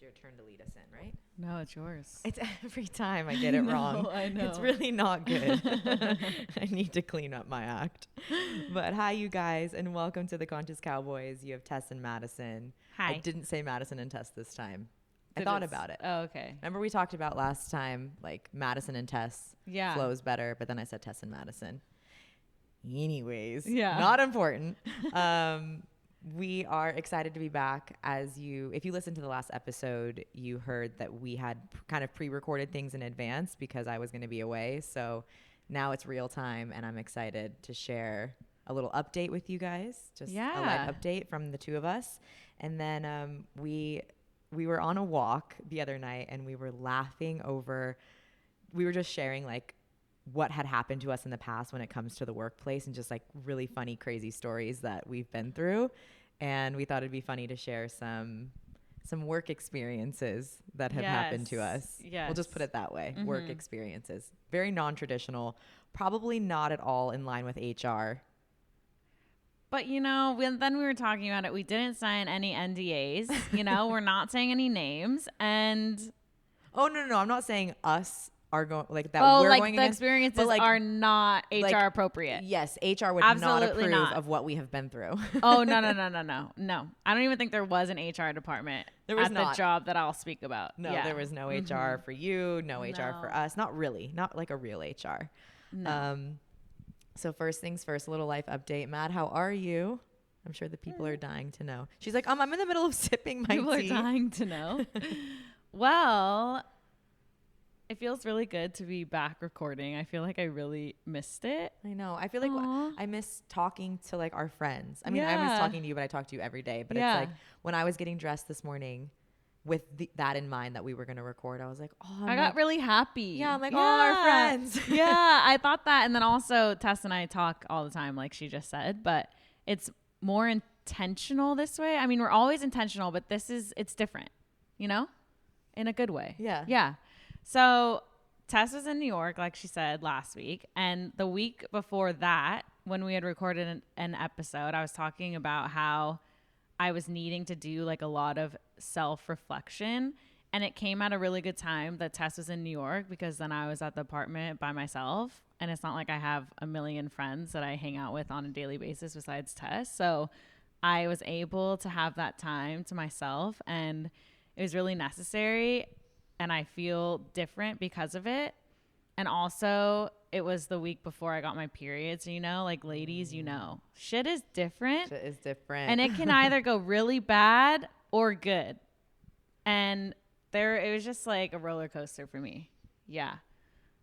It's your turn to lead us in, right? No, it's yours. It's every time I get it wrong. I know. It's really not good. I need to clean up my act. But hi, you guys, and welcome to the Conscious Cowboys. You have Tess and Madison. Hi. I didn't say Madison and Tess this time. I thought about it. Oh, okay. Remember we talked about last time, like Madison and Tess flows better, but then I said Tess and Madison. Anyways, not important. We are excited to be back. If you listened to the last episode, you heard that we had kind of pre-recorded things in advance because I was going to be away. So now it's real time, and I'm excited to share a little update with you guys. Just a light update from the two of us. And then we were on a walk the other night, and we were laughing over. We were just sharing like what had happened to us in the past when it comes to the workplace, and just like really funny, crazy stories that we've been through. And we thought it'd be funny to share some work experiences that have happened to us. We'll just put it that way. Mm-hmm. Work experiences. Very non-traditional, probably not at all in line with HR. But, then we were talking about it. We didn't sign any NDAs. We're not saying any names. And oh, no. I'm not saying us are going like that. Oh, we're like going the against, experiences are not HR appropriate. Yes, HR would Absolutely not approve of what we have been through. Oh, no. I don't even think there was an HR department at the job that I'll speak about. No, there was no HR for you, no HR for us. Not really. Not like a real HR. No. So first things first, a little life update. Matt, how are you? I'm sure the people are dying to know. She's like, I'm in the middle of sipping my tea. People are dying to know. Well, it feels really good to be back recording. I feel like I really missed it. I know. I feel like I miss talking to like our friends. I mean, I miss talking to you, but I talk to you every day. But it's like when I was getting dressed this morning with that in mind that we were going to record, I was like, I got really happy. Yeah, I'm like, our friends. Yeah, I thought that. And then also Tess and I talk all the time, like she just said, but it's more intentional this way. I mean, we're always intentional, but it's different, in a good way. Yeah. Yeah. So Tess was in New York, like she said last week. And the week before that, when we had recorded an episode, I was talking about how I was needing to do like a lot of self-reflection. And it came at a really good time that Tess was in New York, because then I was at the apartment by myself. And it's not like I have a million friends that I hang out with on a daily basis besides Tess. So I was able to have that time to myself, and it was really necessary. And I feel different because of it. And also, it was the week before I got my period. So, like ladies, shit is different. Shit is different. And it can either go really bad or good. And it was just like a roller coaster for me. Yeah.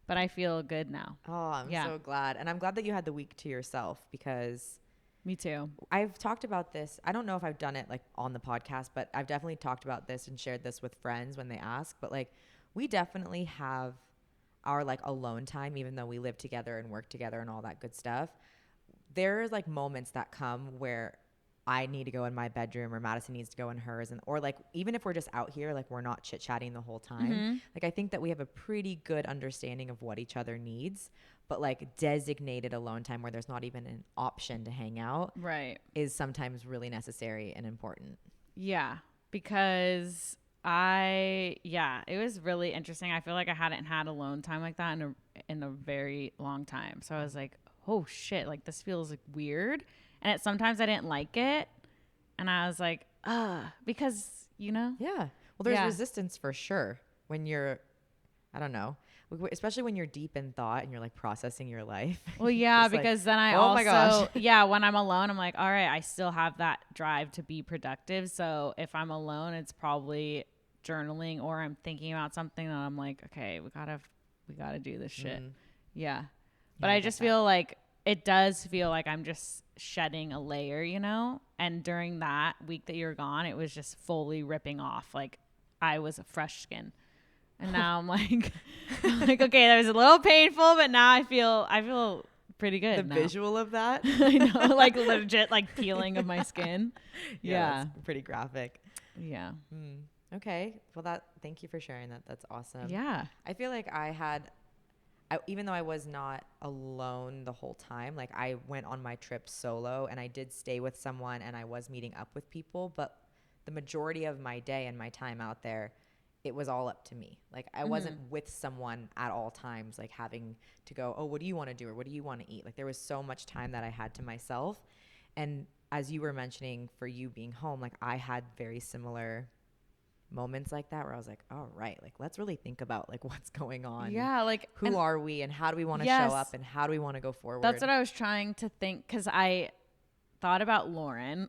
But I feel good now. Oh, I'm so glad. And I'm glad that you had the week to yourself, because me too. I've talked about this. I don't know if I've done it like on the podcast, but I've definitely talked about this and shared this with friends when they ask. But like, we definitely have our like alone time, even though we live together and work together and all that good stuff. There's like moments that come where I need to go in my bedroom, or Madison needs to go in hers. Or like, even if we're just out here, like we're not chit chatting the whole time. Mm-hmm. Like, I think that we have a pretty good understanding of what each other needs. But like designated alone time where there's not even an option to hang out, right, is sometimes really necessary and important. Yeah, because it was really interesting. I feel like I hadn't had alone time like that in a very long time. So I was like, oh shit, like this feels like weird. And sometimes I didn't like it. And I was like, because, Yeah. Well, there's resistance for sure when you're, I don't know, especially when you're deep in thought and you're like processing your life. Well, yeah, because then I also, my gosh. When I'm alone, I'm like, all right, I still have that drive to be productive. So if I'm alone, it's probably journaling, or I'm thinking about something that I'm like, okay, we gotta do this shit. Yeah. But I just feel like it does feel like I'm just shedding a layer, and during that week that you're gone, it was just fully ripping off. Like I was a fresh skin. And now I'm like, okay, that was a little painful, but now I feel pretty good. The visual of that. I know, like legit, like peeling of my skin. Yeah. That's pretty graphic. Yeah. Okay. Well, thank you for sharing that. That's awesome. Yeah. I feel like even though I was not alone the whole time, like I went on my trip solo, and I did stay with someone, and I was meeting up with people, but the majority of my day and my time out there, it was all up to me. Like I wasn't with someone at all times, like having to go, oh, what do you want to do? Or what do you want to eat? Like there was so much time that I had to myself. And as you were mentioning for you being home, like I had very similar moments like that where I was like, all right, like let's really think about like what's going on. Yeah. Like who are we and how do we want to show up and how do we want to go forward? That's what I was trying to think. 'Cause I thought about Lauren.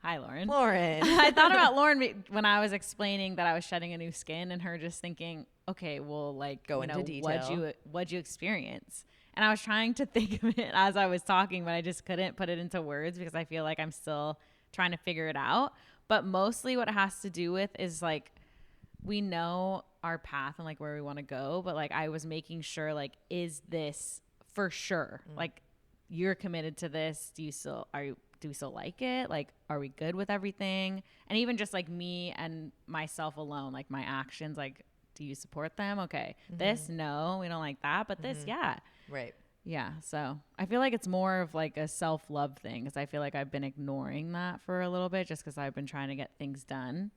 Hi, Lauren. I thought about Lauren when I was explaining that I was shedding a new skin and her just thinking, okay, well, like, go into detail. What'd you experience? And I was trying to think of it as I was talking, but I just couldn't put it into words because I feel like I'm still trying to figure it out. But mostly what it has to do with is like, we know our path and like where we want to go. But like, I was making sure, like, is this for sure? Like, you're committed to this. Do you still like it? Like, are we good with everything? And even just like me and myself alone, like my actions, like, do you support them? Okay. This, no, we don't like that. But this, yeah. Right. Yeah. So I feel like it's more of like a self-love thing because I feel like I've been ignoring that for a little bit just because I've been trying to get things done.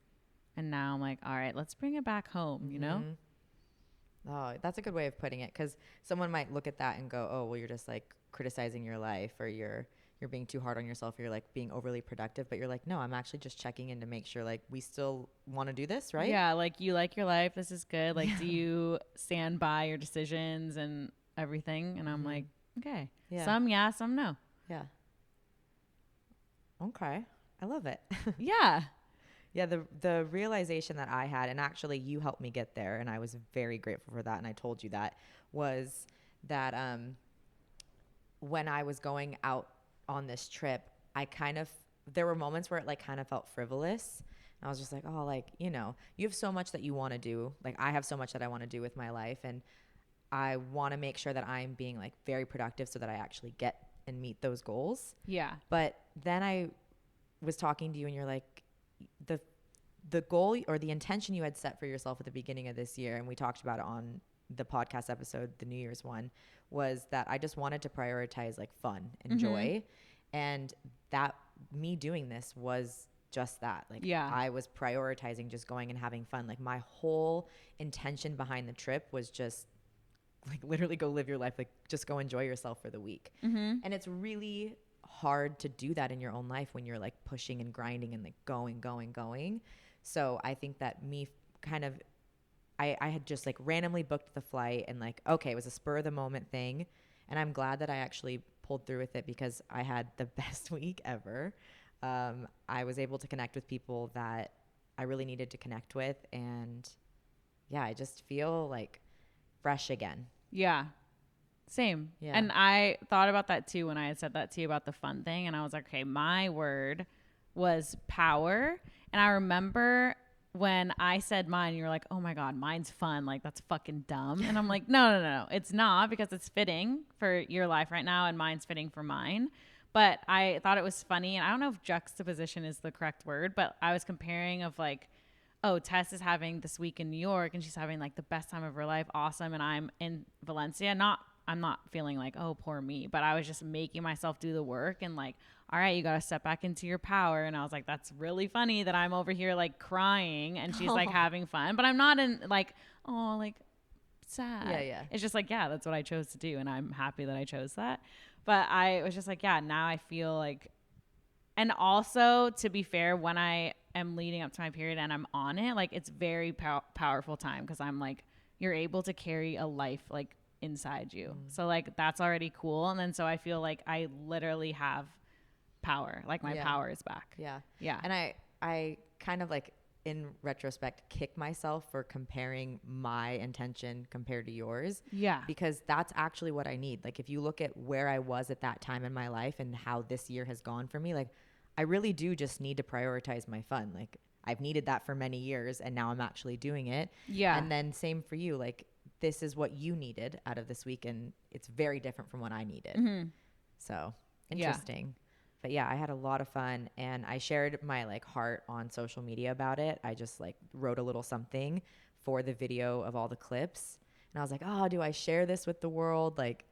And now I'm like, all right, let's bring it back home, you know? Oh, that's a good way of putting it because someone might look at that and go, oh, well, you're just like criticizing your life or you're being too hard on yourself. You're like being overly productive, but you're like, no, I'm actually just checking in to make sure like we still want to do this, right? Yeah. Like you like your life. This is good. Like, do you stand by your decisions and everything? And I'm like, okay. Yeah. Some no. Yeah. Okay. I love it. Yeah. Yeah. The realization that I had, and actually you helped me get there, and I was very grateful for that. And I told you that was that, when I was going out on this trip, there were moments where it like kind of felt frivolous. And I was just like, oh, like, you know, you have so much that you want to do. Like I have so much that I want to do with my life. And I want to make sure that I'm being like very productive so that I actually get and meet those goals. Yeah. But then I was talking to you and you're like, the goal or the intention you had set for yourself at the beginning of this year, and we talked about it on the podcast episode, the New Year's one, was that I just wanted to prioritize like fun and joy. And that me doing this was just that. Like I was prioritizing just going and having fun. Like my whole intention behind the trip was just like literally go live your life. Like just go enjoy yourself for the week. And it's really hard to do that in your own life when you're like pushing and grinding and like going. So I think that me kind of, I had just like randomly booked the flight and like, okay, it was a spur of the moment thing. And I'm glad that I actually pulled through with it because I had the best week ever. I was able to connect with people that I really needed to connect with. And yeah, I just feel like fresh again. Yeah. Same. Yeah. And I thought about that too when I had said that to you about the fun thing. And I was like, okay, my word was power. And I remember when I said mine, you were like, oh my God, mine's fun. Like, that's fucking dumb. And I'm like, no. It's not because it's fitting for your life right now and mine's fitting for mine. But I thought it was funny. And I don't know if juxtaposition is the correct word, but I was comparing of like, oh, Tess is having this week in New York and she's having like the best time of her life. Awesome. And I'm in Valencia. I'm not feeling like, oh, poor me, but I was just making myself do the work and like, all right, you got to step back into your power. And I was like, that's really funny that I'm over here like crying and she's like having fun, but I'm not in like, oh, like sad. Yeah. It's just like, yeah, that's what I chose to do. And I'm happy that I chose that. But I was just like, yeah, now I feel like, and also to be fair, when I am leading up to my period and I'm on it, like it's very powerful time. 'Cause I'm like, you're able to carry a life like inside you. So like, that's already cool. And then, so I feel like I literally have power, like my power is back. Yeah. And I kind of like in retrospect kick myself for comparing my intention compared to yours. Yeah. Because that's actually what I need. Like if you look at where I was at that time in my life and how this year has gone for me, like I really do just need to prioritize my fun. Like I've needed that for many years and now I'm actually doing it. Yeah. And then same for you. Like this is what you needed out of this week and it's very different from what I needed. So interesting. But yeah, I had a lot of fun and I shared my like heart on social media about it. I just like wrote a little something for the video of all the clips. And I was like, oh, do I share this with the world? Like,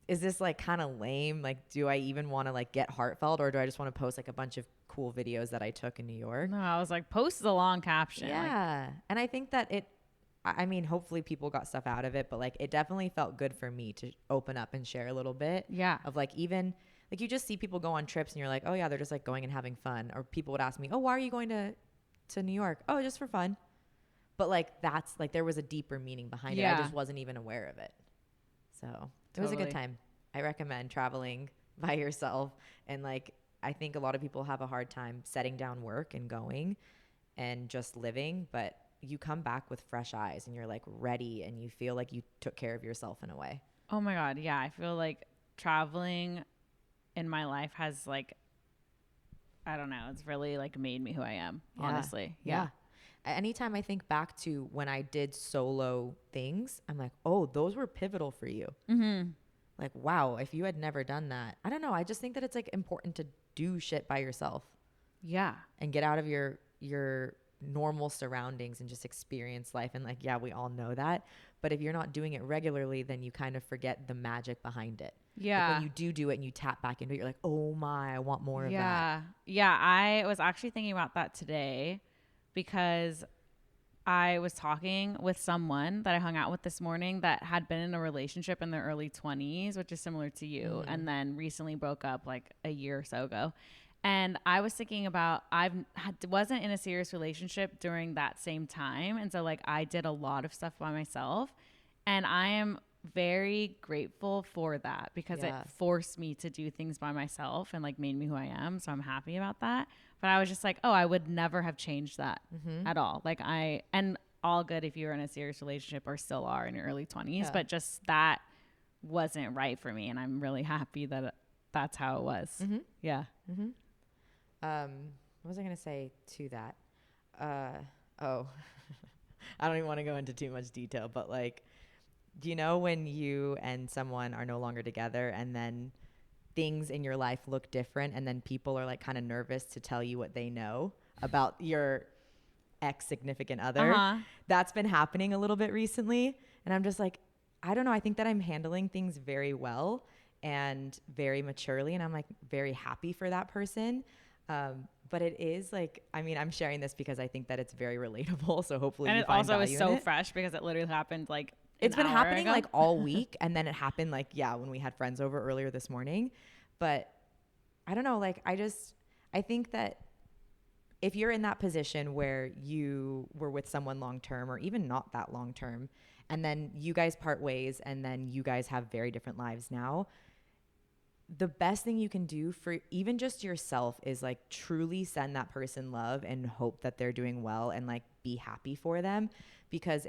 is this like kind of lame? Like, do I even want to like get heartfelt or do I just want to post like a bunch of cool videos that I took in New York. No, I was like, post the long caption. Yeah. And I think that I mean, hopefully people got stuff out of it, but like it definitely felt good for me to open up and share a little bit. Yeah. Of like, even like you just see people go on trips and you're like, oh yeah, they're just like going and having fun. Or people would ask me, oh, why are you going to New York? Oh, just for fun. But like, that's like, there was a deeper meaning behind it. I just wasn't even aware of it. So it was a good time. I recommend traveling by yourself. And like, I think a lot of people have a hard time setting down work and going and just living, but you come back with fresh eyes and you're like ready and you feel like you took care of yourself in a way. Oh my God. Yeah. I feel like traveling in my life has like, I don't know, it's really like made me who I am, honestly. Yeah. Anytime I think back to when I did solo things, I'm like, oh, those were pivotal for you. Mm-hmm. Like, wow, if you had never done that, I don't know. I just think that it's like important to do shit by yourself. Yeah. And get out of your normal surroundings and just experience life. And like, yeah, we all know that. But if you're not doing it regularly, then you kind of forget the magic behind it. Yeah. Like when you do it and you tap back into it, you're like, oh my, I want more of that. Yeah. I was actually thinking about that today because I was talking with someone that I hung out with this morning that had been in a relationship in their early 20s, which is similar to you, mm-hmm. and then recently broke up like a year or so ago. And I was thinking about, wasn't in a serious relationship during that same time. And so like I did a lot of stuff by myself, and I am very grateful for that because it forced me to do things by myself and like made me who I am. So I'm happy about that. But I was just like, oh, I would never have changed that at all. Like and all good if you're in a serious relationship or still are in your early 20s, but just that wasn't right for me. And I'm really happy that that's how it was. Mm-hmm. Yeah. Mm-hmm. What was I going to say to that? I don't even want to go into too much detail, but like, do you know when you and someone are no longer together and then things in your life look different and then people are like kind of nervous to tell you what they know about your ex significant other? That's been happening a little bit recently. And I'm just like, I don't know. I think that I'm handling things very well and very maturely. And I'm like very happy for that person. But it is like, I mean, I'm sharing this because I think that it's very relatable. So hopefully, and you it find also value is so in it. fresh because it literally happened like it's been happening like all week, and then it happened like when we had friends over earlier this morning. But I don't know, like I think that if you're in that position where you were with someone long term or even not that long term, and then you guys part ways, and then you guys have very different lives now. The best thing you can do for even just yourself is like truly send that person love and hope that they're doing well and like be happy for them. Because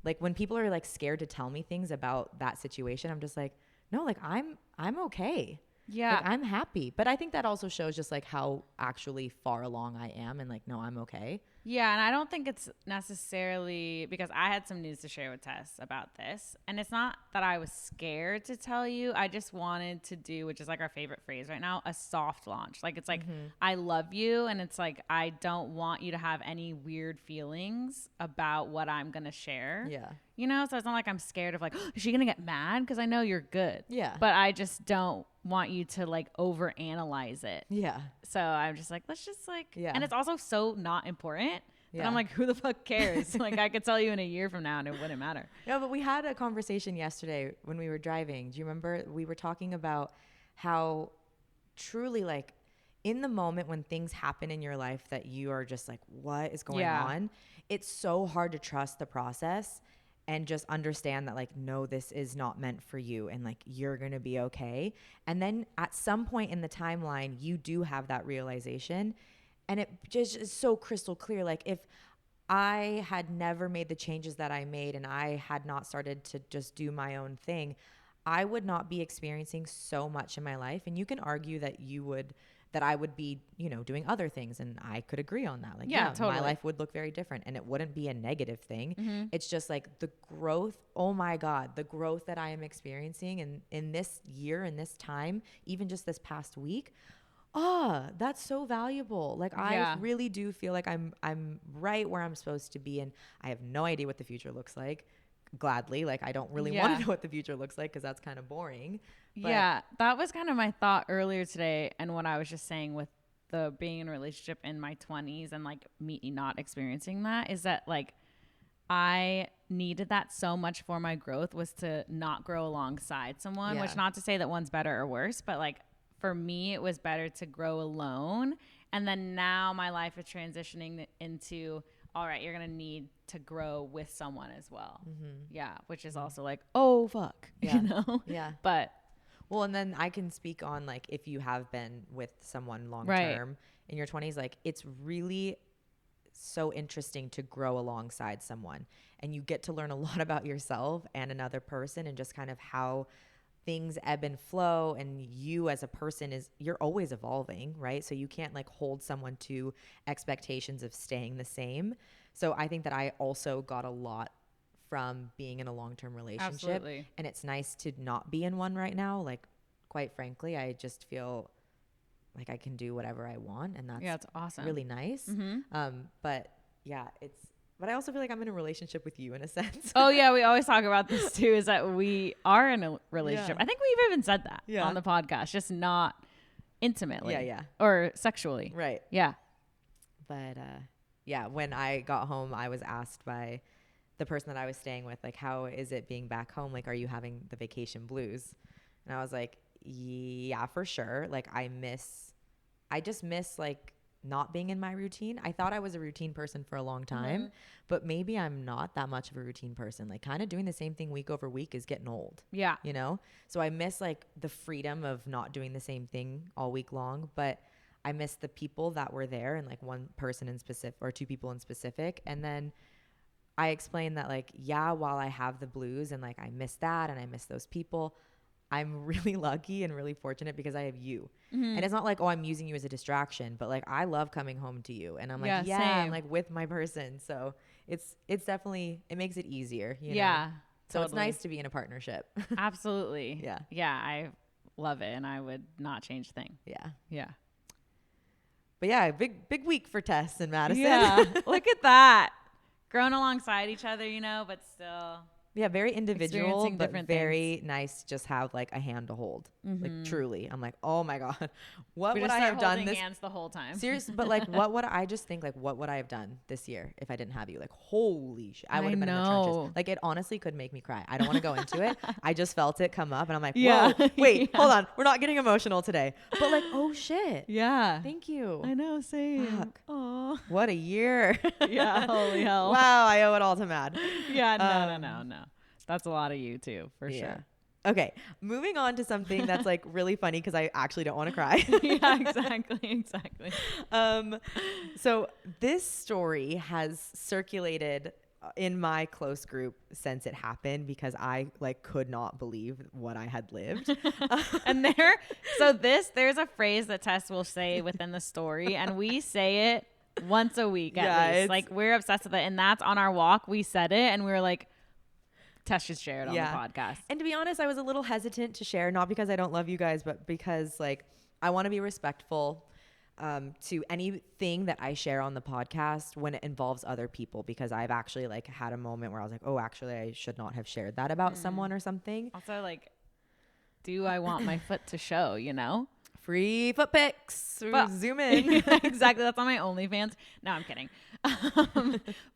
like when people are like scared to tell me things about that situation, I'm just like, no, like I'm okay. Yeah. Like I'm happy. But I think that also shows just like how actually far along I am and like, no, I'm okay. Yeah, and I don't think it's necessarily because I had some news to share with Tess about this. And it's not that I was scared to tell you. I just wanted to do, which is like our favorite phrase right now, a soft launch. Like it's like, I love you. And it's like, I don't want you to have any weird feelings about what I'm going to share. Yeah. You know, so it's not like I'm scared of like, oh, is she going to get mad? Because I know you're good. Yeah. But I just don't want you to like overanalyze it. Yeah. So I'm just like, let's just like, yeah. And it's also so not important that I'm like, who the fuck cares? Like I could tell you in a year from now and it wouldn't matter. No, but we had a conversation yesterday when we were driving. Do you remember? We were talking about how truly like in the moment when things happen in your life that you are just like, what is going on? It's so hard to trust the process and just understand that like, no, this is not meant for you. And like, you're going to be okay. And then at some point in the timeline, you do have that realization. And it just is so crystal clear. Like if I had never made the changes that I made and I had not started to just do my own thing, I would not be experiencing so much in my life. And you can argue that I would be, you know, doing other things. And I could agree on that. Like, totally. My life would look very different and it wouldn't be a negative thing. Mm-hmm. It's just like the growth. Oh my God, the growth that I am experiencing in this year, in this time, even just this past week. That's so valuable. Like I really do feel like I'm right where I'm supposed to be. And I have no idea what the future looks like. gladly. Like, I don't really want to know what the future looks like because that's kind of boring. But yeah, that was kind of my thought earlier today. And what I was just saying with the being in a relationship in my 20s and like me not experiencing that is that like I needed that so much for my growth, was to not grow alongside someone, which not to say that one's better or worse, but like for me, it was better to grow alone. And then now my life is transitioning into, all right, you're going to need to grow with someone as well. Yeah. Which is also like, oh, fuck, you know? Yeah. But well, and then I can speak on like if you have been with someone long term in your 20s, like it's really so interesting to grow alongside someone, and you get to learn a lot about yourself and another person, and just kind of how things ebb and flow, and you as a person you're always evolving, right? So you can't like hold someone to expectations of staying the same. So I think that I also got a lot from being in a long-term relationship. Absolutely. And it's nice to not be in one right now. Like, quite frankly, I just feel like I can do whatever I want, and that's it's awesome. really nice. But yeah, but I also feel like I'm in a relationship with you in a sense. Oh yeah, we always talk about this too, is that we are in a relationship. I think we've even said that on the podcast, just not intimately or sexually. Right. Yeah. But yeah, when I got home, I was asked by the person that I was staying with, like, how is it being back home? Like, are you having the vacation blues? And I was like, yeah, for sure. Like, I just miss like not being in my routine. I thought I was a routine person for a long time, but maybe I'm not that much of a routine person. Like, kind of doing the same thing week over week is getting old. Yeah. You know? So I miss like the freedom of not doing the same thing all week long, but I miss the people that were there, and like one person in specific or two people in specific. And then I explained that like, yeah, while I have the blues and like I miss that and I miss those people, I'm really lucky and really fortunate because I have you. And it's not like, oh, I'm using you as a distraction, but like I love coming home to you, and I'm like, I'm like with my person. So it's definitely, it makes it easier, you know? So it's nice to be in a partnership. Absolutely. Yeah. Yeah, I love it, and I would not change a thing. Yeah. Yeah. But yeah, big week for Tess and Madison. Yeah. Look at that. Growing alongside each other, you know, but still. Yeah, very individual, but very things. Nice to just have like a hand to hold. Like, truly. I'm like, oh my God, what we would just I have done this? Hands the whole time. Serious, but like, what would I just think like, what would I have done this year if I didn't have you? Like, holy shit, I would have been in the trenches. Like, it honestly could make me cry. I don't want to go into it. I just felt it come up, and I'm like, whoa, wait, hold on, we're not getting emotional today. But like, oh shit, yeah, thank you. I know, same. Aww. What a year. Yeah, holy hell. Wow, I owe it all to Mad. Yeah, no. That's a lot of you too, for sure. Okay, moving on to something that's like really funny because I actually don't want to cry. Yeah, exactly. So this story has circulated in my close group since it happened because I like could not believe what I had lived. And there's a phrase that Tess will say within the story, and we say it once a week at least. Like, we're obsessed with it, and that's on our walk. We said it, and we were like, Tess should share it on the podcast. And to be honest, I was a little hesitant to share, not because I don't love you guys, but because like I want to be respectful to anything that I share on the podcast when it involves other people, because I've actually like had a moment where I was like, oh, actually I should not have shared that about someone or something. Also, like, do I want my foot to show, you know? Free foot pics. Zoom in. Exactly. That's on my OnlyFans. No, I'm kidding.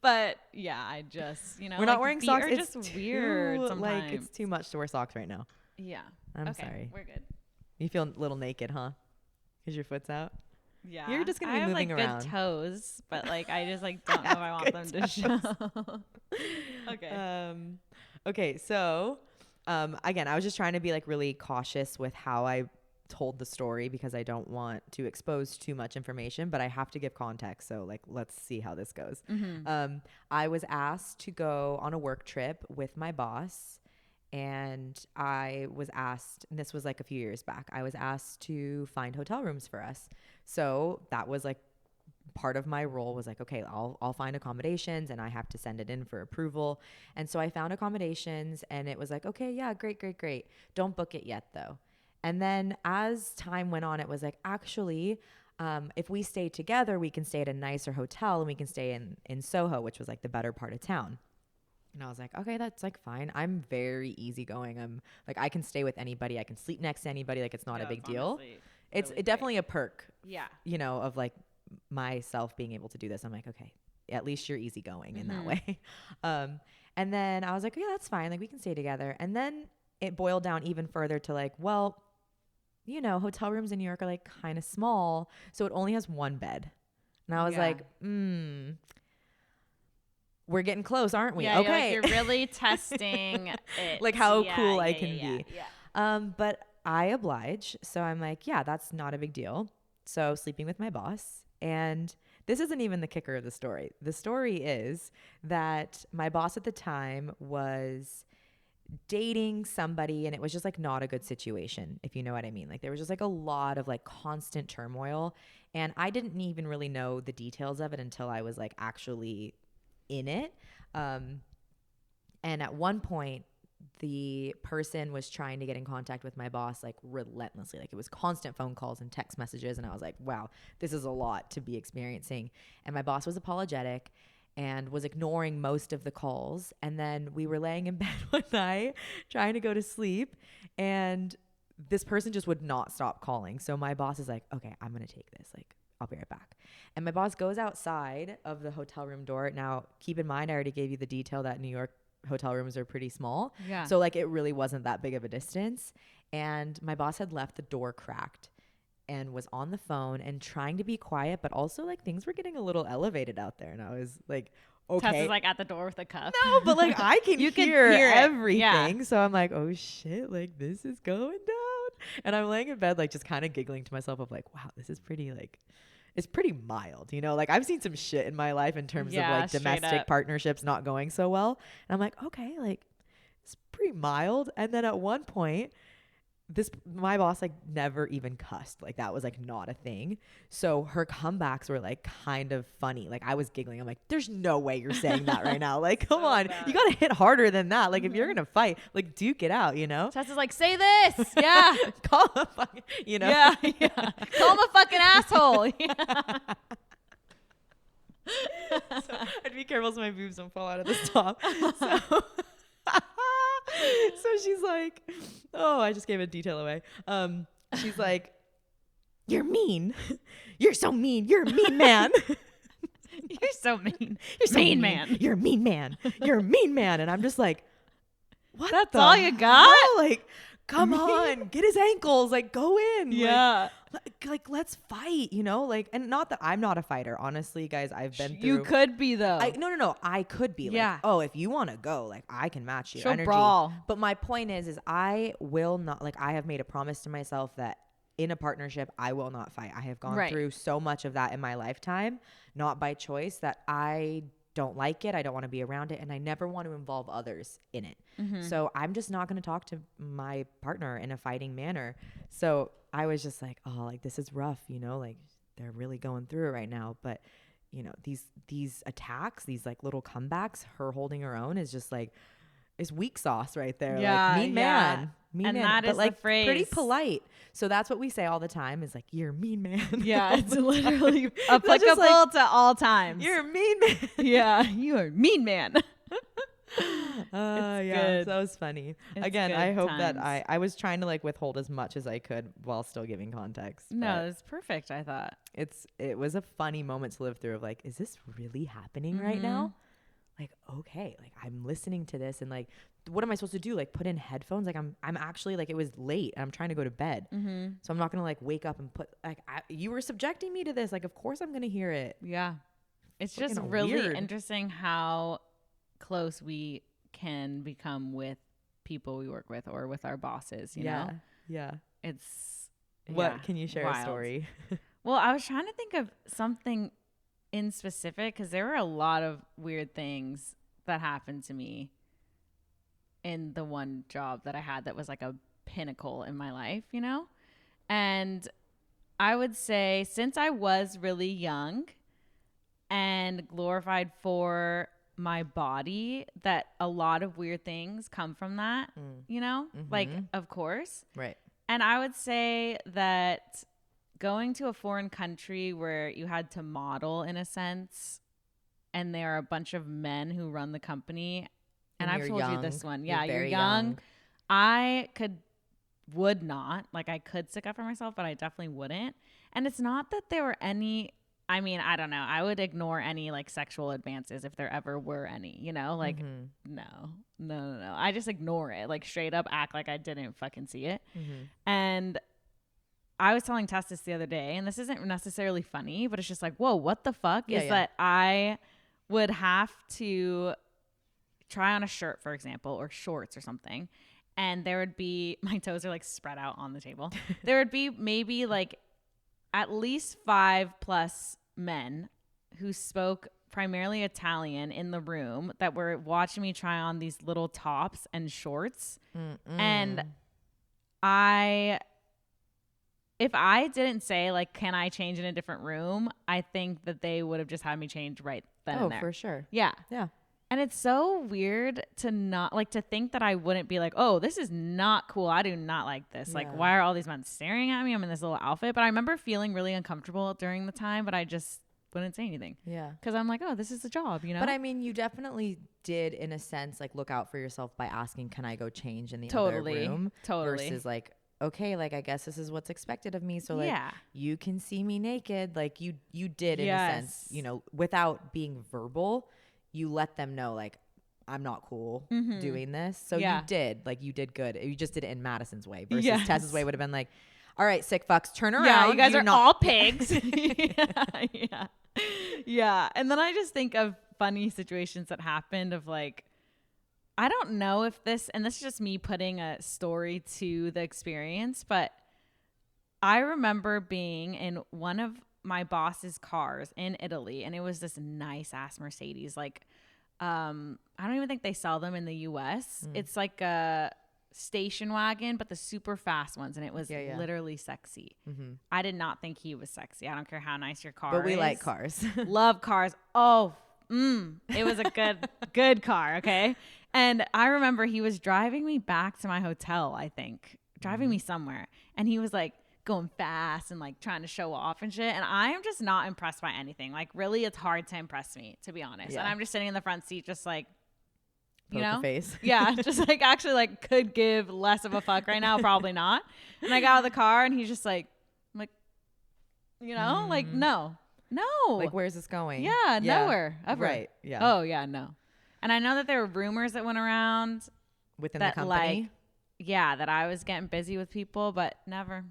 But yeah, I just, you know, we're not wearing socks. It's just weird sometimes. Like, it's too much to wear socks right now. Yeah. I'm sorry. We're good. You feel a little naked, huh? Because your foot's out? Yeah. You're just going to be moving around. I have like good toes, but like I just like don't know if I want them to show. Okay. Okay. So again, I was just trying to be like really cautious with how I told the story because I don't want to expose too much information, but I have to give context. So like, let's see how this goes. I was asked to go on a work trip with my boss, and I was asked, and this was like a few years back, I was asked to find hotel rooms for us. So that was like part of my role was like, okay, I'll find accommodations, and I have to send it in for approval. And so I found accommodations, and it was like, okay, yeah, great. Don't book it yet though. And then as time went on, it was like, actually, if we stay together, we can stay at a nicer hotel, and we can stay in Soho, which was like the better part of town. And I was like, okay, that's like fine. I'm very easygoing. I'm like, I can stay with anybody. I can sleep next to anybody. Like, it's not a big deal. It's really definitely a perk, you know, of like myself being able to do this. I'm like, okay, at least you're easygoing in that way. And then I was like, yeah, that's fine. Like, we can stay together. And then it boiled down even further to like, well, you know, hotel rooms in New York are like kind of small. So it only has one bed. And I was like, we're getting close, aren't we? Yeah, okay. You're really testing it. Like how cool I can be. Yeah. But I oblige. So I'm like, yeah, that's not a big deal. So sleeping with my boss. And this isn't even the kicker of the story. The story is that my boss at the time was dating somebody, and it was just like not a good situation, if you know what I mean. Like there was just like a lot of like constant turmoil, and I didn't even really know the details of it until I was like actually in it. And at one point, the person was trying to get in contact with my boss like relentlessly. Like it was constant phone calls and text messages, and I was like, wow, this is a lot to be experiencing. And my boss was apologetic and was ignoring most of the calls. And then we were laying in bed one night trying to go to sleep, and this person just would not stop calling. So my boss is like, okay, I'm going to take this. Like, I'll be right back. And my boss goes outside of the hotel room door. Now, keep in mind, I already gave you the detail that New York hotel rooms are pretty small. Yeah. So like it really wasn't that big of a distance. And my boss had left the door cracked and was on the phone and trying to be quiet, but also like things were getting a little elevated out there. And I was like, okay. Tess is like at the door with a cup. No, but like I can hear everything. Yeah. So I'm like, oh shit, like this is going down. And I'm laying in bed, like just kind of giggling to myself of like, wow, this is pretty like, it's pretty mild, you know, like I've seen some shit in my life in terms of like domestic partnerships not going so well. And I'm like, okay, like it's pretty mild. And then at one point, my boss like never even cussed. Like that was like not a thing. So her comebacks were like kind of funny. Like I was giggling. I'm like, there's no way you're saying that right now. Like, come on, you got to hit harder than that. Like if you're going to fight, like duke it out, you know? Tess is like, say this. Yeah. Call him a fucking, you know? Yeah. Call him a fucking asshole. Yeah. So I'd be careful so my boobs don't fall out of this top. So she's like, oh, I just gave a detail away. She's like, you're mean. You're so mean. You're a mean man. You're so mean. You're so mean, man. You're a mean man. You're a mean man. And I'm just like, what? That's all you got? Like, come on, get his ankles. Like, go in. Yeah. Like, let's fight, you know? Like, and not that I'm not a fighter. Honestly, guys, I've been through. You could be, though. No. I could be. Yeah. Like, oh, if you want to go, like, I can match your energy. Brawl. But my point is I will not, like, I have made a promise to myself that in a partnership, I will not fight. I have gone through so much of that in my lifetime, not by choice, that I don't like it. I don't want to be around it. And I never want to involve others in it. Mm-hmm. So I'm just not going to talk to my partner in a fighting manner. So I was just like, oh, like this is rough, you know, like they're really going through it right now. But you know, these attacks, these like little comebacks, her holding her own is just like, is weak sauce right there. Yeah. Like mean man. Mean and man. That but is like the phrase. Pretty polite. So that's what we say all the time is like, you're a mean man. Yeah. It's literally applicable like, to all times. You're a mean man. Yeah. You're a mean man. Yeah, good. So that was funny. Again, I hope that I was trying to like withhold as much as I could while still giving context. No, it's perfect. I thought it was a funny moment to live through of like, is this really happening right now? Like, okay, like I'm listening to this and like, what am I supposed to do? Like put in headphones? Like I'm actually like, it was late and I'm trying to go to bed. Mm-hmm. So I'm not going to like wake up and put like, you were subjecting me to this. Like, of course I'm going to hear it. Yeah. It's just really interesting how close we can become with people we work with or with our bosses, you know? Yeah. It's can you share wild. A story? Well, I was trying to think of something in specific because there were a lot of weird things that happened to me in the one job that I had that was like a pinnacle in my life, you know? And I would say since I was really young and glorified for my body, that a lot of weird things come from that, you know? Mm-hmm. Like, of course. Right. And I would say that going to a foreign country where you had to model in a sense, and there are a bunch of men who run the company, And I've told you this one. Yeah, you're young. I would not. Like, I could stick up for myself, but I definitely wouldn't. And it's not that there were any, I mean, I don't know. I would ignore any like sexual advances if there ever were any, you know, like, no. I just ignore it. Like, straight up act like I didn't fucking see it. And I was telling Tess this the other day, and this isn't necessarily funny, but it's just like, whoa, what the fuck that I would have to try on a shirt, for example, or shorts or something. And there would be, my toes are like spread out on the table. There would be maybe like at least 5+ men who spoke primarily Italian in the room that were watching me try on these little tops and shorts. And if I didn't say like, can I change in a different room? I think that they would have just had me change right then and there. Oh, for sure. Yeah. And it's so weird to not like to think that I wouldn't be like, oh, this is not cool. I do not like this. Like, why are all these men staring at me? I'm in this little outfit. But I remember feeling really uncomfortable during the time, but I just wouldn't say anything. Yeah. Because I'm like, oh, this is a job, you know? But I mean, you definitely did, in a sense, like look out for yourself by asking, can I go change in the other room? Versus like, okay, like I guess this is what's expected of me. So like you can see me naked. Like you did in a sense, you know, without being verbal. You let them know, like, I'm not cool doing this. So you did good. You just did it in Madison's way versus Tess's way would have been like, all right, sick fucks, turn around. Yeah, you guys are all pigs. Yeah. And then I just think of funny situations that happened of like, I don't know if this, and this is just me putting a story to the experience, but I remember being in one of my boss's cars in Italy, and it was this nice ass Mercedes. Like, I don't even think they sell them in the US. It's like a station wagon, but the super fast ones, and it was literally sexy. I did not think he was sexy. I don't care how nice your car is. But we like cars. Love cars. Oh, it was a good car. Okay. And I remember he was driving me back to my hotel, I think, driving me somewhere, and he was like going fast and like trying to show off and shit. And I am just not impressed by anything. Like, really, it's hard to impress me, to be honest. And I'm just sitting in the front seat, just like, you know, face. Yeah, just like actually like could give less of a fuck right now, probably not. And I got out of the car, and he's just like, I'm like, you know, like no, like where's this going? Yeah, nowhere ever. Right. Yeah. Oh yeah, no. And I know that there were rumors that went around within the company. Like, that I was getting busy with people, but never.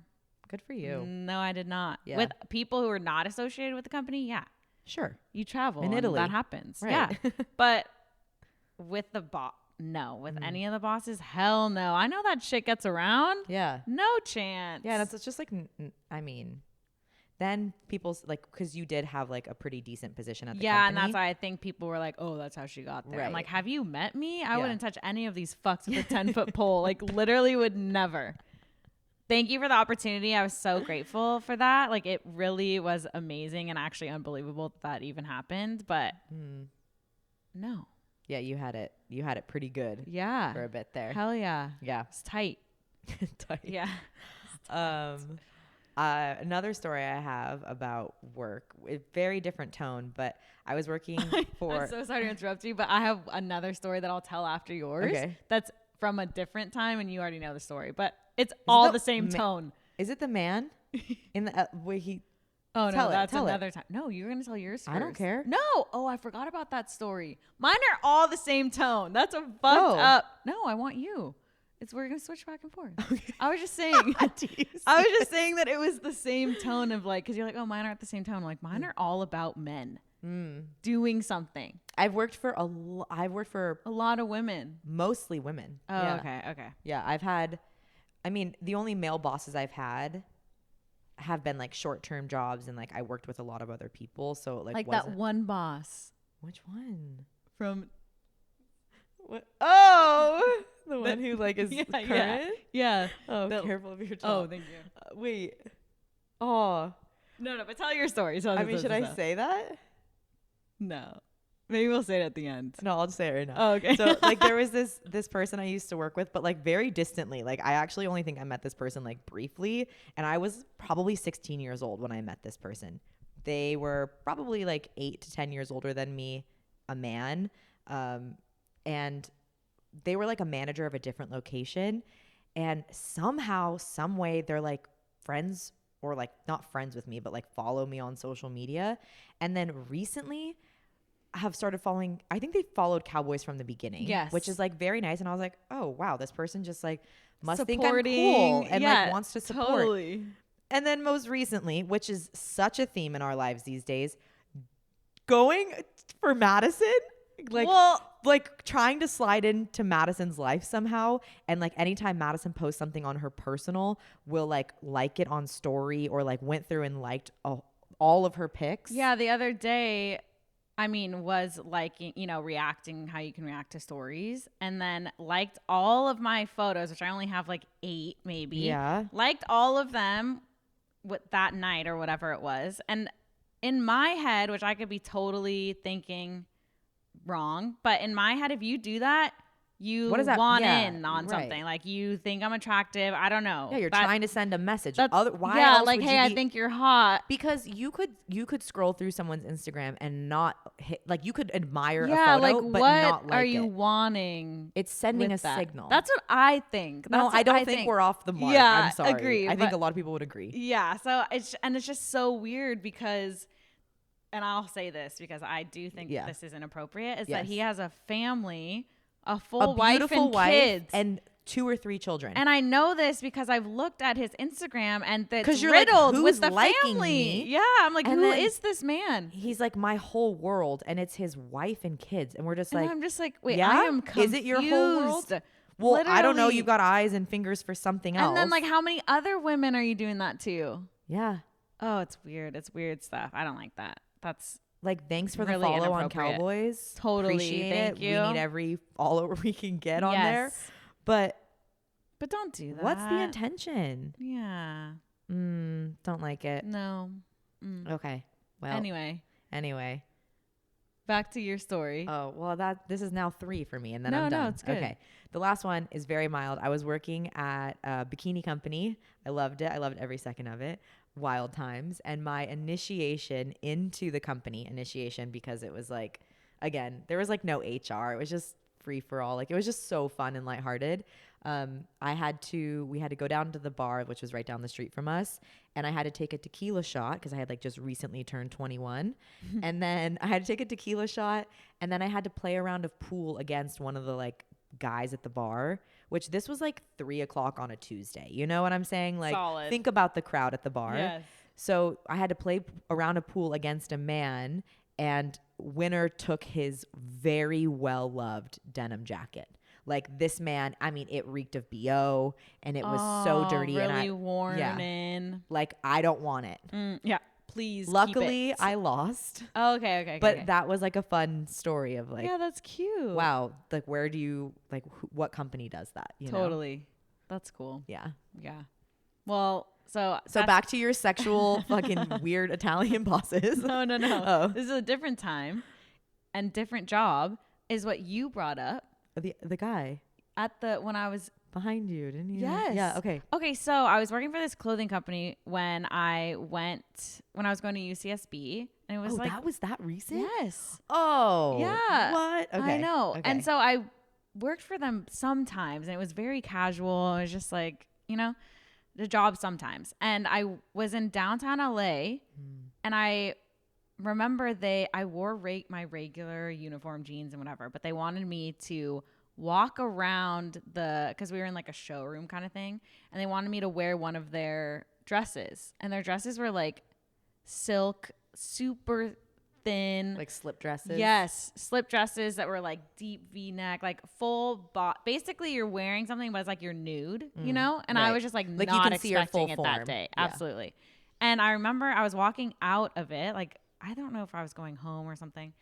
Good for you. No, I did not. Yeah. With people who are not associated with the company, yeah. Sure. You travel in Italy. That happens. Right. Yeah. But with the no. With any of the bosses, hell no. I know that shit gets around. Yeah. No chance. Yeah, that's just like, I mean, then people's like, because you did have like a pretty decent position at the company. Yeah, and that's why I think people were like, oh, that's how she got there. Right. I'm like, have you met me? I wouldn't touch any of these fucks with a 10-foot pole. Like, literally would never. Thank you for the opportunity. I was so grateful for that. Like, it really was amazing and actually unbelievable that even happened. But no. Yeah, you had it pretty good. Yeah. For a bit there. Hell yeah. Yeah. It's tight. Tight. Yeah. Another story I have about work, a very different tone, but I was working for. I'm so sorry to interrupt you, but I have another story that I'll tell after yours. Okay. That's from a different time, and you already know the story, but it's all the same tone. Is it the man in the way he? Oh no, that's another time. No, you're gonna tell yours first. I don't care. No. Oh, I forgot about that story. Mine are all the same tone. That's a fucked up. No, I want you. We're gonna switch back and forth. Okay. I was just saying. I was just saying that it was the same tone of like, because you're like, oh, mine are at the same tone. I'm like, mine are all about men doing something. I've worked for a lot of women, mostly women. Oh, yeah. Okay. Yeah, I've had. I mean, the only male bosses I've had have been like short-term jobs, and like I worked with a lot of other people. So like that one boss. Which one? From. What? Oh. The one who like is current? Yeah. Oh, careful of your tongue. Oh, thank you. Wait. Oh. No, but tell your story. I mean, should I say that? No. Maybe we'll say it at the end. No, I'll just say it right now. Oh, okay. So like there was this person I used to work with, but like very distantly. Like I actually only think I met this person like briefly, and I was probably 16 years old when I met this person. They were probably like 8 to 10 years older than me, a man. And they were like a manager of a different location, and somehow, some way, they're like friends, or like not friends with me, but like follow me on social media. And then recently have started following, I think they followed Cowboys from the beginning, which is like very nice. And I was like, oh wow, this person just like must think I'm cool and like wants to support. Totally. And then most recently, which is such a theme in our lives these days, going for Madison, like trying to slide into Madison's life somehow. And like anytime Madison posts something on her personal, will like it on story, or like went through and liked all of her pics. Yeah. The other day, I mean, was liking, reacting how you can react to stories, and then liked all of my photos, which I only have like 8 maybe. Yeah. Liked all of them with that night or whatever it was. And in my head, which I could be totally thinking wrong, but in my head, if you do that, you want in on something. Like, you think I'm attractive. I don't know. Yeah, you're trying to send a message. Why else like, hey, I think you're hot. Because you could scroll through someone's Instagram and not hit, like, you could admire a photo, like, but what not like are you wanting? It's sending a signal. That's what I think. No, I don't think we're off the mark. Yeah, I'm sorry. agree. I think a lot of people would agree. Yeah. So it's just so weird because, and I'll say this because I do think that this is inappropriate, is that he has a family, a full wife and kids, and 2 or 3 children. And I know this because I've looked at his Instagram, and that's riddled like, with the family. Me? Yeah, I'm like, who is this man? He's like my whole world, and it's his wife and kids, and we're just like, I'm just like, wait, I am confused. Is it your whole world? Well, literally. I don't know. You've got eyes and fingers for something else. And then, like, how many other women are you doing that to? Yeah. Oh, it's weird. It's weird stuff. I don't like that. That's like, thanks for really the follow on Cowboys. Totally. Appreciate Thank it. you. We need every follower we can get on there. But don't do that. What's the intention? Yeah. Don't like it. No. Okay. Well. Anyway. Back to your story. Oh, well, this is now 3 for me, and then I'm done. No, it's good. Okay. The last one is very mild. I was working at a bikini company. I loved it. I loved every second of it. Wild times. And my initiation into the company, because it was like, again, there was like no HR. It was just free for all. Like, it was just so fun and lighthearted. We had to go down to the bar, which was right down the street from us. And I had to take a tequila shot because I had like just recently turned 21. And then I had to take a tequila shot, and then I had to play a round of pool against one of the like guys at the bar, which this was like 3:00 on a Tuesday. You know what I'm saying? Like, solid. Think about the crowd at the bar. Yes. So I had to play a round of pool against a man, and winner took his very well-loved denim jacket. Like, this man, I mean, it reeked of BO, and it was so dirty. Really worn in. Like, I don't want it. Yeah. Please. Luckily, keep it. I lost. Oh, okay. But that was like a fun story of like, yeah, that's cute. Wow. Like, where do you, like, what company does that? You totally. know? That's cool. Yeah. Yeah. Well, so back to your sexual fucking weird Italian bosses. No. Oh. This is a different time and different job is what you brought up. The guy when I was behind you, didn't you? Yes. Yeah. Okay. Okay. So I was working for this clothing company when I was going to UCSB, and it was was that recent? Yes. Oh. Yeah. What? Okay. I know. Okay. And so I worked for them sometimes, and it was very casual. It was just like, the job sometimes. And I was in downtown LA, and I remember I wore my regular uniform, jeans and whatever, but they wanted me to walk around because we were in like a showroom kind of thing, and they wanted me to wear one of their dresses, and their dresses were like silk, super thin, like slip dresses. Yes, slip dresses that were like deep V-neck, like full basically you're wearing something, but it's like you're nude, and right. I was just like not you can expecting see your full it form. that day. Yeah. Absolutely. And I remember I was walking out of it, like, I don't know if I was going home or something,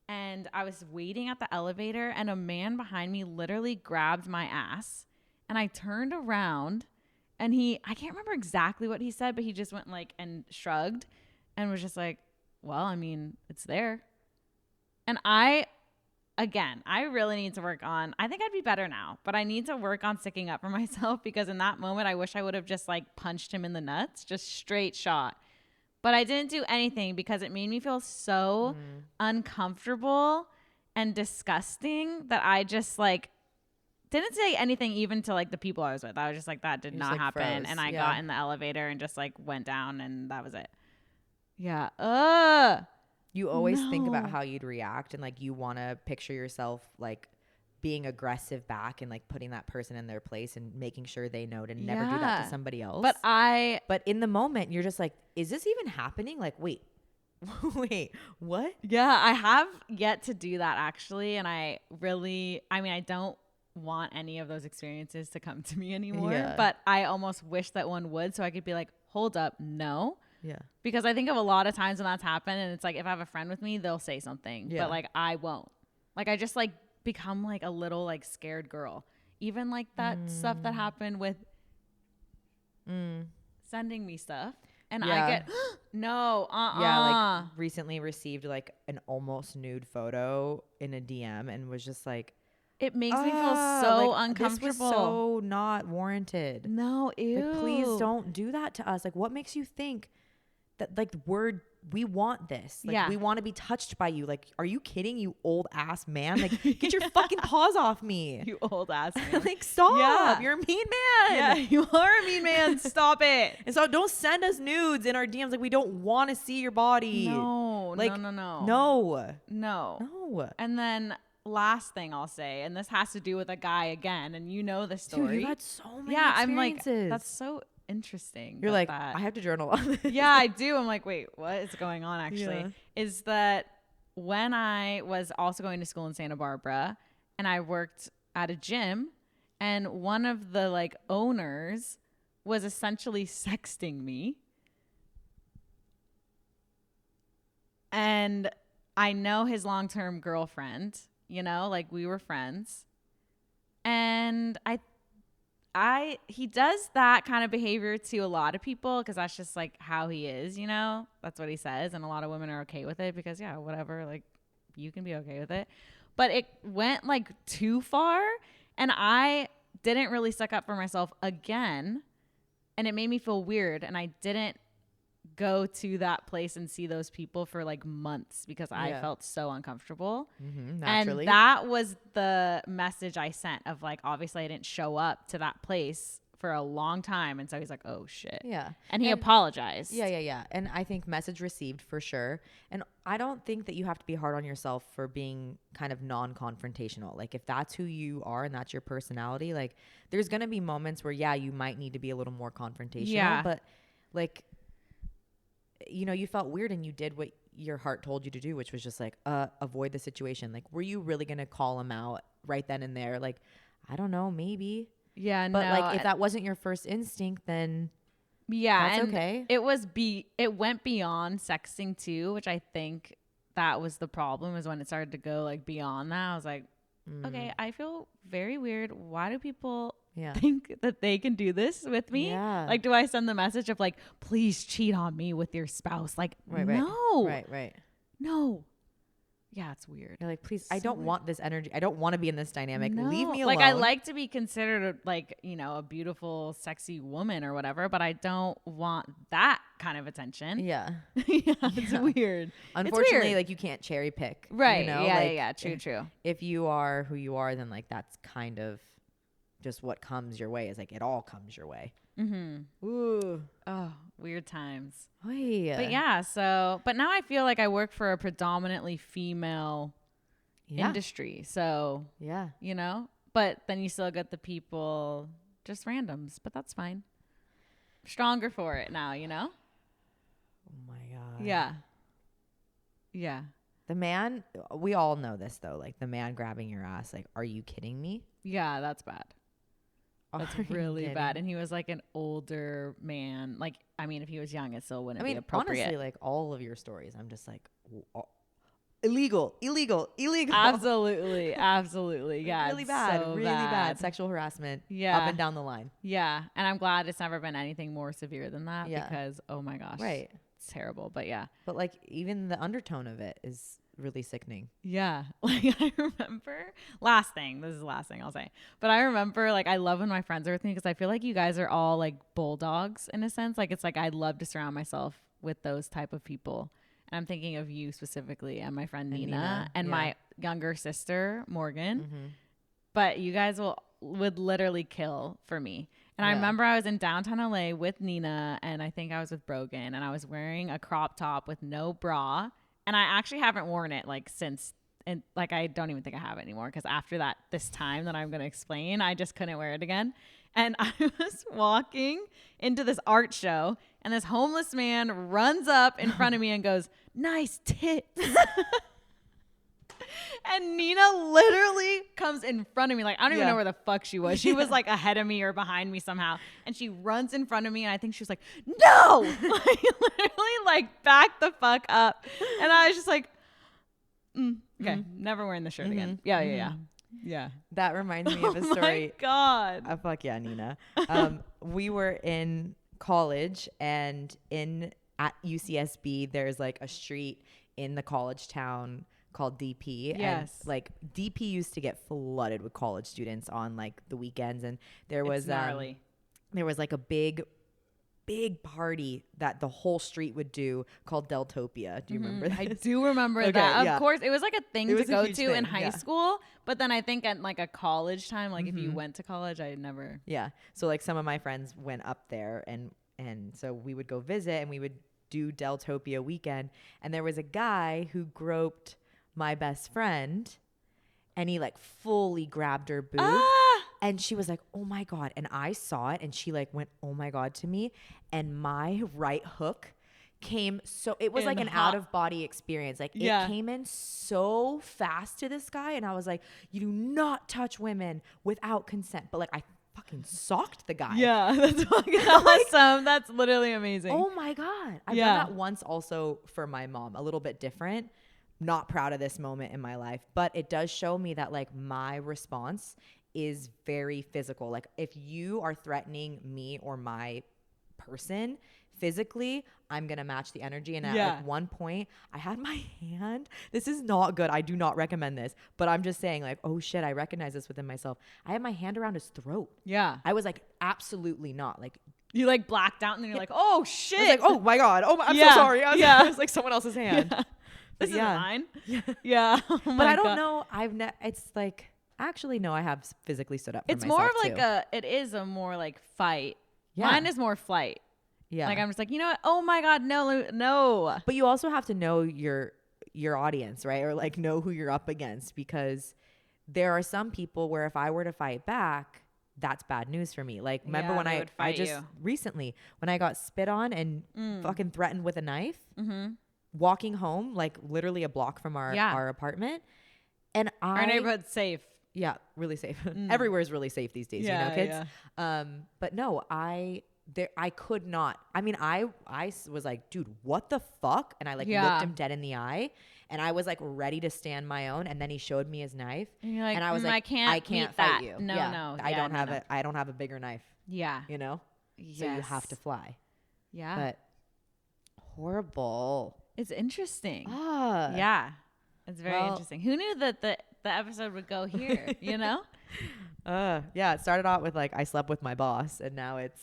and I was waiting at the elevator, and a man behind me literally grabbed my ass, and I turned around, and I can't remember exactly what he said, but he just went like and shrugged and was just like, well, I mean, it's there. And I really need to work on, I think I'd be better now, but I need to work on sticking up for myself, because in that moment, I wish I would have just like punched him in the nuts, just straight shot. But I didn't do anything because it made me feel so uncomfortable and disgusting that I just like didn't say anything even to like the people I was with. I was just like, that did not happen. Froze. And I got in the elevator and just like went down and that was it. Yeah. You always think about how you'd react and like you want to picture yourself like being aggressive back and like putting that person in their place and making sure they know to never do that to somebody else. But in the moment, you're just like, is this even happening? Like, wait, what? Yeah, I have yet to do that actually. And I don't want any of those experiences to come to me anymore, but I almost wish that one would, so I could be like, hold up, no. Yeah. Because I think of a lot of times when that's happened and it's like, if I have a friend with me, they'll say something, but like I won't. Like I just like become like a little like scared girl. Even like that stuff that happened with sending me stuff. And I get, no, Yeah, like recently received like an almost nude photo in a DM and was just like, it makes me feel so like, uncomfortable. This was so not warranted. No, ew. Like, please don't do that to us. Like, what makes you think that like we want this? Like, we want to be touched by you. Like, are you kidding, you old ass man? Like, get your fucking paws off me. You old ass man. Like, stop. Yeah. You're a mean man. Yeah, you are a mean man. Stop it. And so don't send us nudes in our DMs. Like, we don't want to see your body. No, like, no. And then last thing I'll say, and this has to do with a guy again, and you know the story. Dude, you had so many experiences. I'm like, that's so interesting. You're like, I have to journal on this. Yeah, I do. I'm like, wait, what is going on actually? Is that when I was also going to school in Santa Barbara and I worked at a gym and one of the like owners was essentially sexting me. And I know his long-term girlfriend, you know, like we were friends. And he does that kind of behavior to a lot of people because that's just like how he is, you know, that's what he says. And a lot of women are okay with it because whatever, like you can be okay with it. But it went like too far and I didn't really suck up for myself again. And it made me feel weird. And I didn't go to that place and see those people for like months because I felt so uncomfortable. Naturally. And that was the message I sent of like, obviously I didn't show up to that place for a long time. And so he's like, oh shit. Yeah. And he apologized. Yeah. And I think message received for sure. And I don't think that you have to be hard on yourself for being kind of non-confrontational. Like if that's who you are and that's your personality, like there's going to be moments where, you might need to be a little more confrontational. Yeah. But like, you know, you felt weird and you did what your heart told you to do, which was just like, avoid the situation. Like, were you really going to call him out right then and there? Like, I don't know, maybe. Yeah, but like, if that wasn't your first instinct, then that's okay. It went beyond sexting too, which I think that was the problem is when it started to go like beyond that. I was like, okay, I feel very weird. Why do people think that they can do this with me? Like, do I send the message of like, please cheat on me with your spouse? Like, no. Right. No. Yeah, it's weird. You're like, please, I don't want this energy. I don't want to be in this dynamic. No. Leave me alone. Like, I like to be considered like, you know, a beautiful, sexy woman or whatever, but I don't want that kind of attention. Yeah. It's weird. Unfortunately, like you can't cherry pick. Right. You know? Yeah. True. If you are who you are, then like that's kind of just what comes your way. Is like it all comes your way. Ooh. Oh, weird times. Oy. But but now I feel like I work for a predominantly female industry. So, you know, but then you still get the people, just randoms, but that's fine. Stronger for it now, you know? Oh my God. Yeah. The man, we all know this though, like the man grabbing your ass, like, are you kidding me? Yeah, that's bad. That's really bad. And he was like an older man. Like, I mean, if he was young, it still wouldn't be appropriate. Honestly, like all of your stories, I'm just like, illegal. Absolutely. Yeah. Really bad. So really bad. Sexual harassment. Yeah. Up and down the line. Yeah. And I'm glad it's never been anything more severe than that because, oh my gosh. Right. It's terrible. But yeah. But like even the undertone of it is really sickening. Yeah. Like I remember this is the last thing I'll say, but I remember like I love when my friends are with me because I feel like you guys are all like bulldogs in a sense. Like it's like I'd love to surround myself with those type of people. And I'm thinking of you specifically and my friend Nina and my younger sister Morgan. But you guys will would literally kill for me. And I remember I was in downtown LA with Nina, and I think I was with Brogan, and I was wearing a crop top with no bra. And I actually haven't worn it like since, and like I don't even think I have it anymore, because after this time that I'm going to explain, I just couldn't wear it again. And I was walking into this art show, and this homeless man runs up in front of me and goes, "Nice tits." And Nina literally comes in front of me. Like, I don't even know where the fuck she was. She was like ahead of me or behind me somehow. And she runs in front of me. And I think she was like, "No!" Like, literally, like, back the fuck up. And I was just like, okay, never wearing the shirt again. Yeah. That reminds me of a story. Oh my God. Oh, fuck yeah, Nina. We were in college, and at UCSB, there's like a street in the college town called DP. Yes. And like DP used to get flooded with college students on like the weekends, and there was like a big party that the whole street would do called Deltopia. Do you remember that? I do remember that. Of course, it was like a thing to go to in high school, but then I think at like a college time, like if you went to college, I never. Yeah. So like some of my friends went up there, and so we would go visit, and we would do Deltopia weekend, and there was a guy who groped my best friend, and he like fully grabbed her boob. And she was like, "Oh my God." And I saw it, and she like went, "Oh my God," to me. And my right hook came it was like an out of body experience. Like it came in so fast to this guy. And I was like, "You do not touch women without consent." But like I fucking socked the guy. Yeah, that's fucking awesome. That's literally amazing. Oh my God. I've done that once also for my mom, a little bit different. Not proud of this moment in my life, but it does show me that like my response is very physical. Like if you are threatening me or my person physically, I'm going to match the energy. And at like one point I had my hand, this is not good. I do not recommend this, but I'm just saying like, oh shit, I recognize this within myself. I had my hand around his throat. Yeah. I was like, absolutely not. Like you like blacked out, and then you're like, "Oh shit." I was like, "Oh my God. Oh, I'm so sorry." I was like someone else's hand. Yeah. This is mine. Yeah. Oh but I don't know. It's like, actually, no, I have physically stood up for it's myself more of too. like it is a more like fight. Yeah. Mine is more flight. Yeah. Like I'm just like, you know what? Oh my God, no. But you also have to know your audience, right? Or like know who you're up against, because there are some people where if I were to fight back, that's bad news for me. Like remember when I just recently, when I got spit on and fucking threatened with a knife, walking home, like literally a block from our apartment. And our neighborhood's safe. Yeah, really safe. Everywhere is really safe these days, you know, kids. Yeah. But no, I could not. I mean, I was like, "Dude, what the fuck?" And I like looked him dead in the eye, and I was like ready to stand my own. And then he showed me his knife, and you're like, and I was like, "I can't fight you. No, I don't have it. I don't have a bigger knife. Yeah, you know. Yes. So you have to fly. Yeah, but horrible. It's interesting. Yeah, it's very interesting. Who knew that the episode would go here? You know? Yeah. It started out with like I slept with my boss, and now it's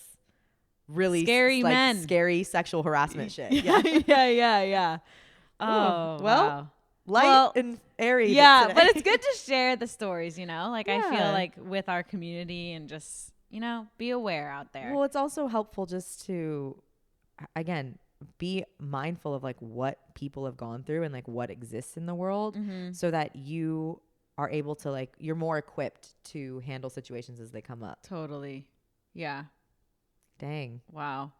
really scary men, scary sexual harassment shit. Yeah. Oh, well, light and airy. Yeah, but it's good to share the stories. You know, like I feel like with our community and just be aware out there. Well, it's also helpful just to, again, be mindful of like what people have gone through and like what exists in the world, so that you are able to like, you're more equipped to handle situations as they come up. Totally. Yeah. Dang. Wow.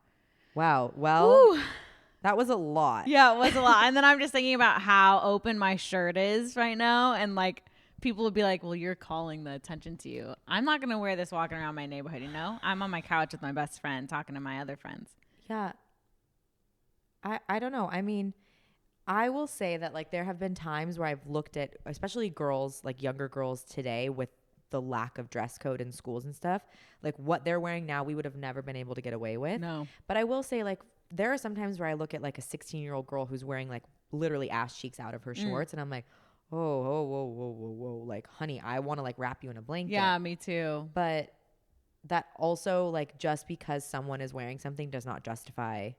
Well, that was a lot. Yeah, it was a lot. And then I'm just thinking about how open my shirt is right now. And like people would be like, "Well, you're calling the attention to you." I'm not going to wear this walking around my neighborhood, I'm on my couch with my best friend talking to my other friends. Yeah. I don't know. I mean, I will say that like there have been times where I've looked at, especially girls, like younger girls today, with the lack of dress code in schools and stuff, like what they're wearing now, we would have never been able to get away with. No. But I will say like there are some times where I look at like a 16-year-old girl who's wearing like literally ass cheeks out of her shorts, and I'm like, whoa, like, honey, I want to like wrap you in a blanket. Yeah, me too. But that also, like, just because someone is wearing something does not justify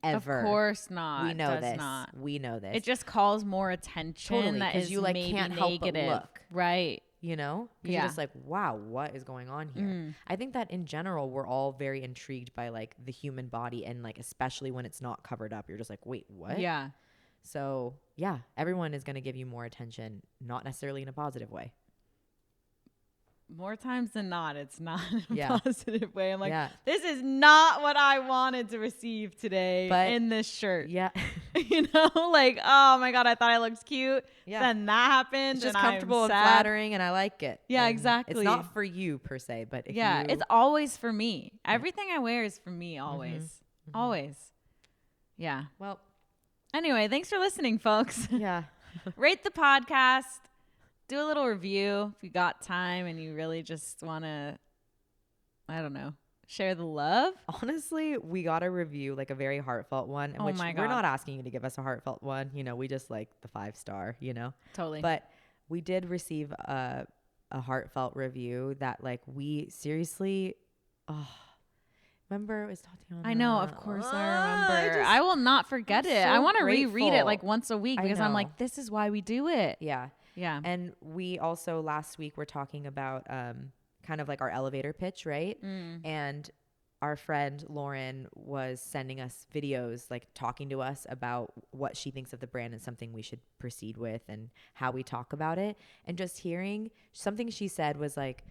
ever. Of course not. We know this. We know this. It just calls more attention. Totally, because you like maybe can't help but look. Right. you know? 'Cause you're just like, wow, what is going on here? I think that in general, we're all very intrigued by like the human body, and like, especially when it's not covered up, you're just like, wait, what? Yeah. So yeah, everyone is going to give you more attention, not necessarily in a positive way. More times than not, it's not in a Yeah. positive way. I'm like, this is not what I wanted to receive today in this shirt. Yeah. You know, like, oh my God, I thought I looked cute. Yeah. Then that happened. It's just comfortable and flattering, and I like it. Yeah, and exactly. It's not for you per se, but if it's always for me. Everything I wear is for me always. Mm-hmm. Always. Yeah. Well, anyway, thanks for listening, folks. Yeah. Rate the podcast. Do a little review if you got time and you really just want to, I don't know, share the love. Honestly, we got a review, like a very heartfelt one. In which my God. We're not asking you to give us a heartfelt one. You know, we just like the 5-star, you know? Totally. But we did receive a heartfelt review that like we seriously, remember it was Tatiana. I know, of course I remember. I will not forget it. So I want to reread it like once a week because I'm like, this is why we do it. Yeah. Yeah. And we also last week were talking about kind of like our elevator pitch, right? And our friend Lauren was sending us videos, like talking to us about what she thinks of the brand and something we should proceed with and how we talk about it. And just hearing something she said was like,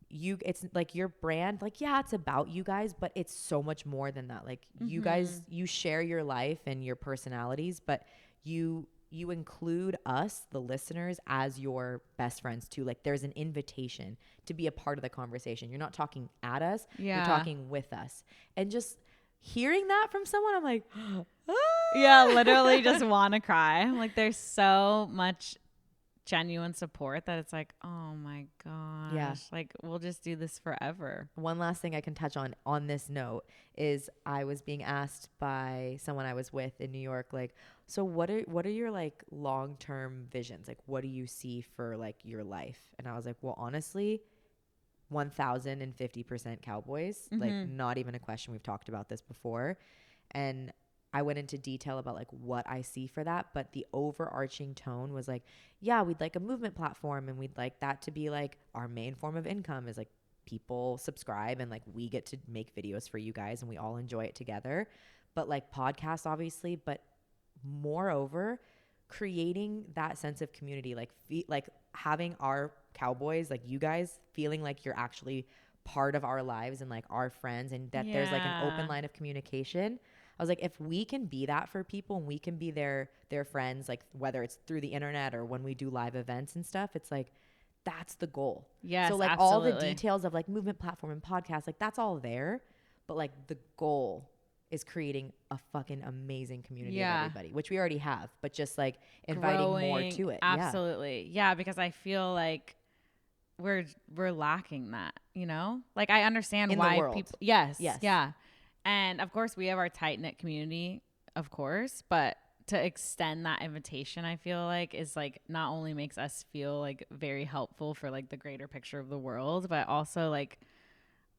it's like your brand, like, yeah, it's about you guys, but it's so much more than that. Like you guys, you share your life and your personalities, but you include us, the listeners, as your best friends too. Like there's an invitation to be a part of the conversation. You're not talking at us, you're talking with us. And just hearing that from someone, I'm like, yeah, literally just want to cry. I'm like, there's so much genuine support that it's like, oh my gosh, like we'll just do this forever. One last thing I can touch on this note is I was being asked by someone I was with in New York, like, so what are your like long-term visions? Like, what do you see for like your life? And I was like, well, honestly, 1050% Cowboys, like not even a question. We've talked about this before. And I went into detail about like what I see for that, but the overarching tone was like, yeah, we'd like a movement platform and we'd like that to be like our main form of income is like people subscribe and like we get to make videos for you guys and we all enjoy it together. But like podcasts, obviously, but moreover, creating that sense of community, like having our Cowboys, like you guys feeling like you're actually part of our lives and like our friends and that there's like an open line of communication. I was like, if we can be that for people and we can be their friends, like whether it's through the internet or when we do live events and stuff, it's like, that's the goal. Yes, so like absolutely. all the details of like movement platform and podcast, like that's all there. But like the goal is creating a fucking amazing community of everybody, which we already have, but just like inviting more to it. Absolutely. Yeah, because I feel like we're lacking that, you know? Like I understand in why the world. people Yeah. And of course we have our tight-knit community, of course, but to extend that invitation, I feel like is like not only makes us feel like very helpful for like the greater picture of the world, but also like,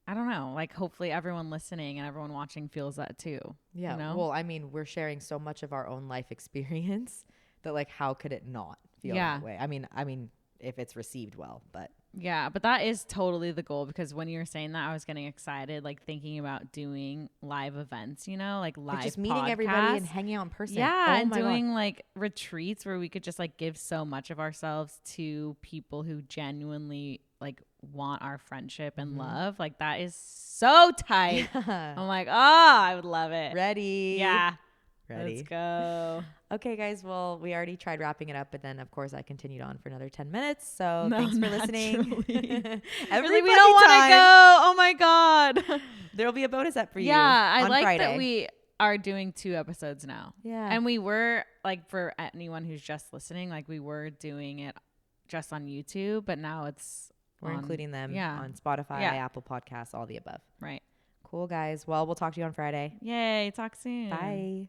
I don't know, like hopefully everyone listening and everyone watching feels that too. Yeah. You know? Well, I mean, we're sharing so much of our own life experience that like, how could it not feel that way? I mean, if it's received well, but yeah, but that is totally the goal, because when you were saying that, I was getting excited, like thinking about doing live events, you know, like live just meeting everybody and hanging out in person. Yeah, and doing like retreats where we could just like give so much of ourselves to people who genuinely like want our friendship and love. Like that is so tight. I'm like, oh, I would love it. Ready? Yeah. Ready. Let's go. Okay, guys. Well, we already tried wrapping it up, but then of course I continued on for another 10 minutes. So thanks for listening. Everybody, we don't want to go. Oh my God. There'll be a bonus up for you. Yeah, I on like Friday. that we are doing 2 episodes now. Yeah. And we were like, for anyone who's just listening, like we were doing it just on YouTube, but now we're including them on Spotify, Apple Podcasts, all the above. Right. Cool, guys. Well, we'll talk to you on Friday. Yay. Talk soon. Bye.